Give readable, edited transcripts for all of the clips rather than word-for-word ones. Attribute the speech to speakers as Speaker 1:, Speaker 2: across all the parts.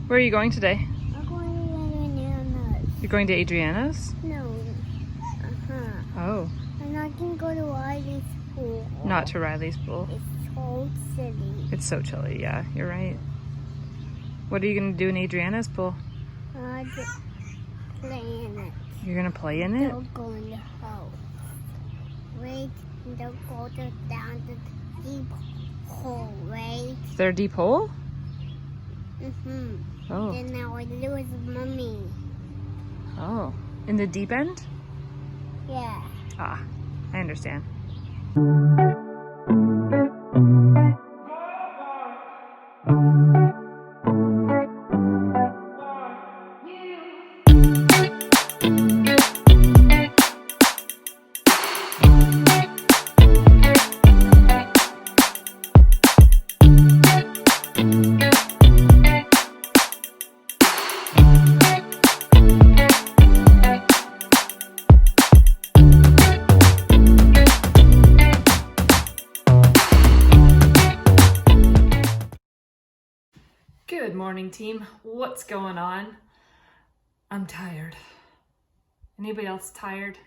Speaker 1: Where are you going today?
Speaker 2: I'm going to Adriana's.
Speaker 1: You're going to Adriana's?
Speaker 2: No.
Speaker 1: Oh,
Speaker 2: I'm not going to go to Riley's pool.
Speaker 1: not to Riley's pool.
Speaker 2: It's cold city.
Speaker 1: It's so chilly, yeah, you're right. What are you going to do in Adriana's pool?
Speaker 2: Just play in it.
Speaker 1: You're going to play in it?
Speaker 2: Don't go in the house. Wait, don't go down the deep hole, right?
Speaker 1: Is there a deep hole? Oh,
Speaker 2: Then I will lose mommy.
Speaker 1: oh. In the deep end?
Speaker 2: Yeah.
Speaker 1: Ah, I understand. Good morning, team. What's going on? I'm tired. Anybody else tired?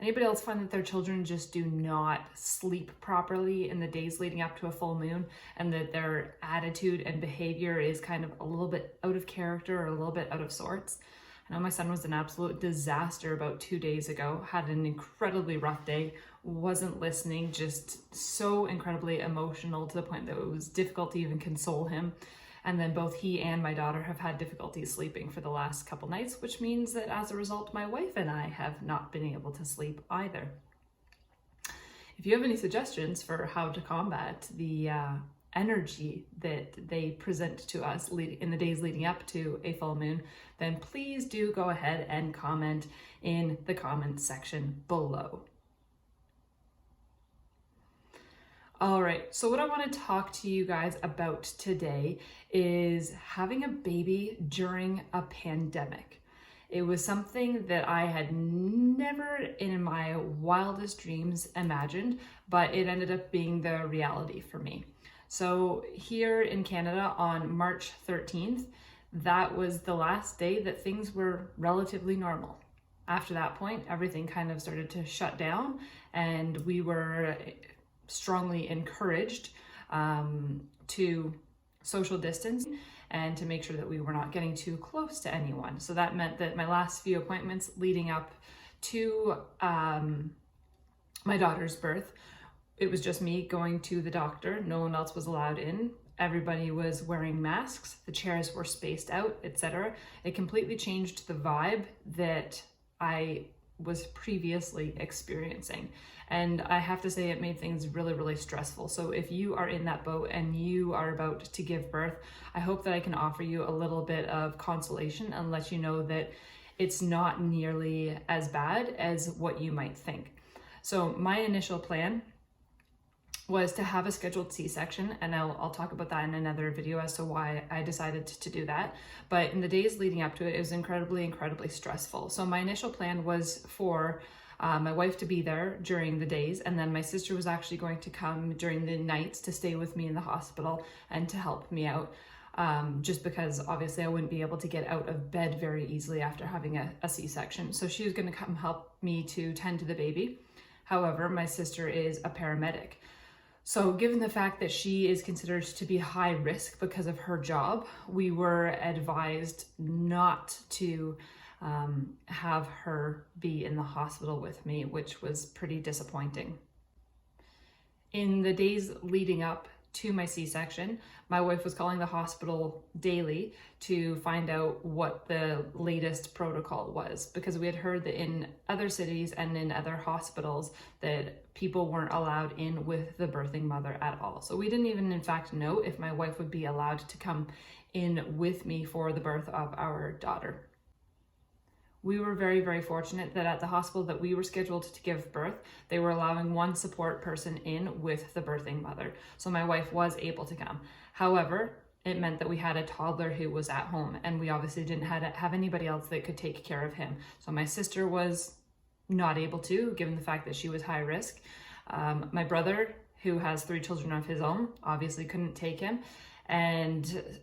Speaker 1: Anybody else find that their children just do not sleep properly in the days leading up to a full moon, and that their attitude and behavior is kind of a little bit out of character or a little bit out of sorts? I know my son was an absolute disaster about 2 days ago, had an incredibly rough day, wasn't listening, just so incredibly emotional to the point that it was difficult to even console him. And then both he and my daughter have had difficulty sleeping for the last couple nights, which means that as a result, my wife and I have not been able to sleep either. If you have any suggestions for how to combat the energy that they present to us in the days leading up to a full moon, then please do go ahead and comment in the comment section below. All right, so what I want to talk to you guys about today is having a baby during a pandemic. It was something that I had never in my wildest dreams imagined, but it ended up being the reality for me. So here in Canada on March 13th, that was the last day that things were relatively normal. After that point, everything kind of started to shut down, and we were strongly encouraged to social distance and to make sure that we were not getting too close to anyone. So that meant that my last few appointments leading up to my daughter's birth, it was just me going to the doctor. No one else was allowed in. Everybody was wearing masks. The chairs were spaced out, etc. It completely changed the vibe that I was previously experiencing. And I have to say it made things really, really stressful. So if you are in that boat and you are about to give birth, I hope that I can offer you a little bit of consolation and let you know that it's not nearly as bad as what you might think. So my initial plan was to have a scheduled C-section, and I'll talk about that in another video as to why I decided to do that. But in the days leading up to it, it was incredibly, incredibly stressful. So my initial plan was for my wife to be there during the days, and then my sister was actually going to come during the nights to stay with me in the hospital and to help me out, just because obviously I wouldn't be able to get out of bed very easily after having a C-section. So she was going to come help me to tend to the baby. However, my sister is a paramedic. So given the fact that she is considered to be high risk because of her job, we were advised not to have her be in the hospital with me, which was pretty disappointing. In the days leading up to my C-section, my wife was calling the hospital daily to find out what the latest protocol was, because we had heard that in other cities and in other hospitals that people weren't allowed in with the birthing mother at all. So we didn't even in fact know if my wife would be allowed to come in with me for the birth of our daughter. We were very, very fortunate that at the hospital that we were scheduled to give birth, they were allowing one support person in with the birthing mother. So my wife was able to come. However, it meant that we had a toddler who was at home, and we obviously didn't have anybody else that could take care of him. So my sister was not able to, given the fact that she was high risk. My brother, who has 3 children of his own, obviously couldn't take him. And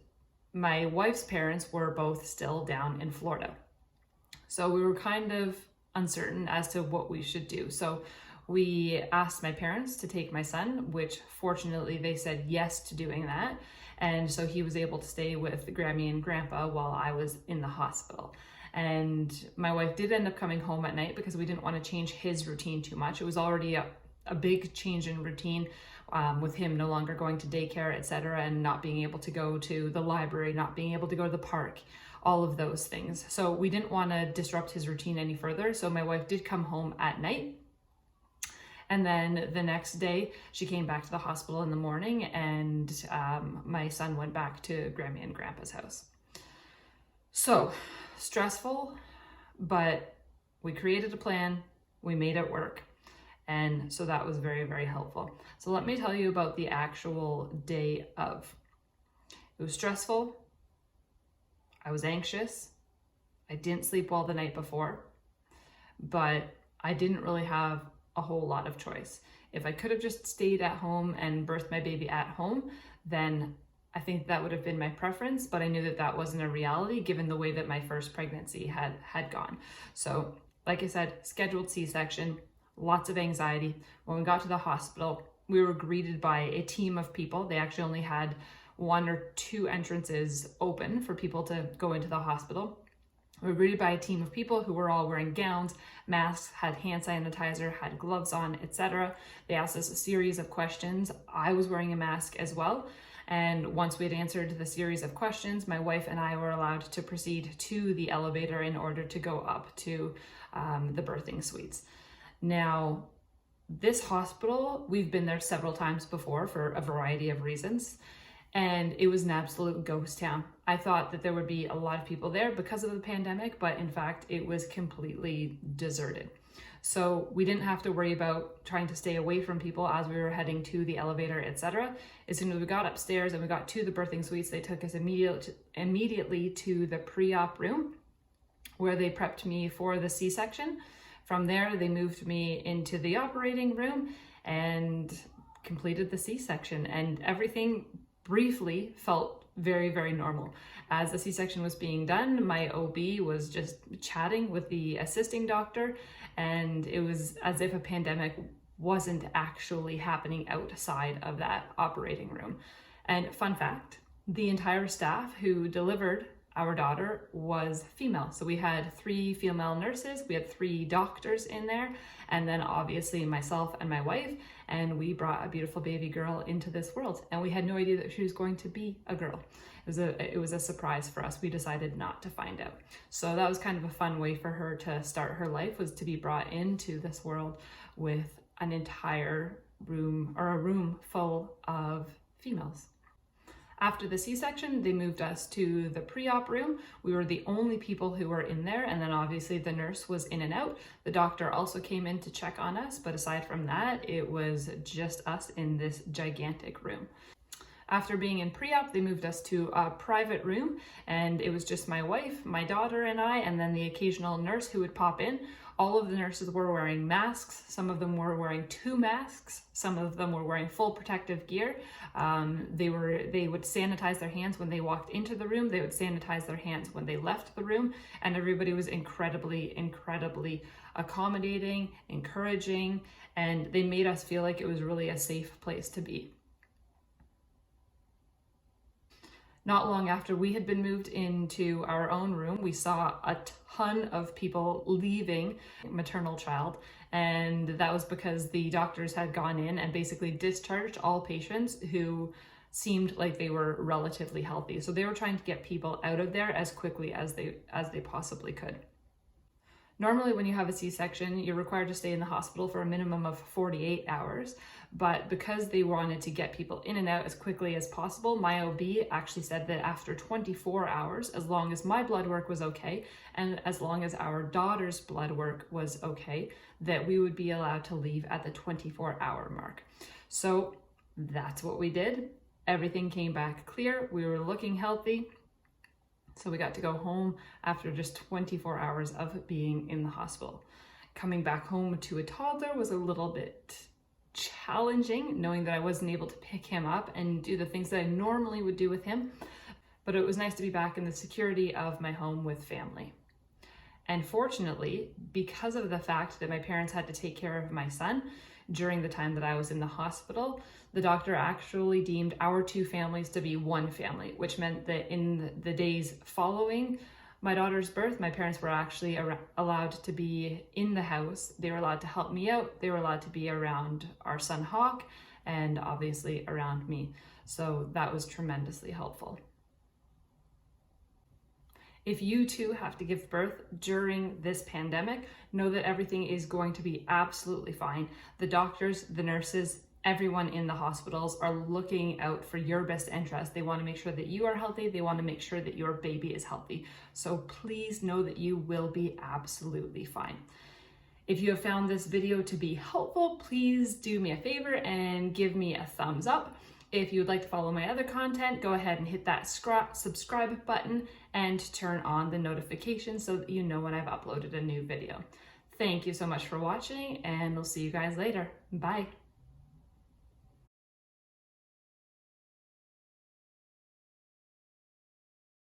Speaker 1: my wife's parents were both still down in Florida. So we were kind of uncertain as to what we should do. So we asked my parents to take my son, which fortunately they said yes to doing that. And so he was able to stay with Grammy and Grandpa while I was in the hospital. And my wife did end up coming home at night because we didn't want to change his routine too much. It was already a big change in routine with him no longer going to daycare, etc., and not being able to go to the library, not being able to go to the park, all of those things. So we didn't want to disrupt his routine any further. So my wife did come home at night. And then the next day, she came back to the hospital in the morning, and my son went back to Grammy and Grandpa's house. So stressful, but we created a plan, we made it work. And so that was very, very helpful. So let me tell you about the actual day of. It was stressful. I was anxious. I didn't sleep well the night before, but I didn't really have a whole lot of choice. If I could have just stayed at home and birthed my baby at home, then I think that would have been my preference, but I knew that that wasn't a reality given the way that my first pregnancy had gone. So like I said, scheduled C-section, lots of anxiety. When we got to the hospital, we were greeted by a team of people. They actually only had 1 or 2 entrances open for people to go into the hospital. We were greeted by a team of people who were all wearing gowns, masks, had hand sanitizer, had gloves on, etc. They asked us a series of questions. I was wearing a mask as well. And once we had answered the series of questions, my wife and I were allowed to proceed to the elevator in order to go up to the birthing suites. Now, this hospital, we've been there several times before for a variety of reasons, and it was an absolute ghost town. I thought that there would be a lot of people there because of the pandemic, but in fact, it was completely deserted. So we didn't have to worry about trying to stay away from people as we were heading to the elevator, etc. As soon as we got upstairs and we got to the birthing suites, they took us immediately to the pre-op room where they prepped me for the C-section. From there, they moved me into the operating room and completed the C-section, and everything briefly felt very, very normal. As the C-section was being done, my OB was just chatting with the assisting doctor, and it was as if a pandemic wasn't actually happening outside of that operating room. And fun fact, the entire staff who delivered our daughter was female. So we had 3 female nurses, we had 3 doctors in there, and then obviously myself and my wife, and we brought a beautiful baby girl into this world. And we had no idea that she was going to be a girl. It was a surprise for us. We decided not to find out. So that was kind of a fun way for her to start her life, was to be brought into this world with an entire room, or a room full of females. After the C-section, they moved us to the pre-op room. We were the only people who were in there, and then obviously the nurse was in and out. The doctor also came in to check on us, but aside from that, it was just us in this gigantic room. After being in pre-op, they moved us to a private room, and it was just my wife, my daughter, and I, and then the occasional nurse who would pop in. All of the nurses were wearing masks. Some of them were wearing 2 masks. Some of them were wearing full protective gear. They would sanitize their hands when they walked into the room. They would sanitize their hands when they left the room. And everybody was incredibly, incredibly accommodating, encouraging, and they made us feel like it was really a safe place to be. Not long after we had been moved into our own room, we saw a ton of people leaving maternal child, and that was because the doctors had gone in and basically discharged all patients who seemed like they were relatively healthy. So they were trying to get people out of there as quickly as they possibly could. Normally, when you have a C-section, you're required to stay in the hospital for a minimum of 48 hours. But because they wanted to get people in and out as quickly as possible, my OB actually said that after 24 hours, as long as my blood work was okay, and as long as our daughter's blood work was okay, that we would be allowed to leave at the 24-hour mark. So that's what we did. Everything came back clear. We were looking healthy. So we got to go home after just 24 hours of being in the hospital. Coming back home to a toddler was a little bit challenging, knowing that I wasn't able to pick him up and do the things that I normally would do with him. but it was nice to be back in the security of my home with family. And fortunately, because of the fact that my parents had to take care of my son during the time that I was in the hospital, the doctor actually deemed our two families to be one family, which meant that in the days following my daughter's birth, my parents were actually allowed to be in the house. They were allowed to help me out. They were allowed to be around our son Hawk and obviously around me. So that was tremendously helpful. If you too have to give birth during this pandemic, know that everything is going to be absolutely fine. The doctors, the nurses, everyone in the hospitals are looking out for your best interest. They want to make sure that you are healthy. They want to make sure that your baby is healthy. So please know that you will be absolutely fine. If you have found this video to be helpful, please do me a favor and give me a thumbs up. If you would like to follow my other content, go ahead and hit that subscribe button and turn on the notifications so that you know when I've uploaded a new video. Thank you so much for watching, and we'll see you guys later. Bye.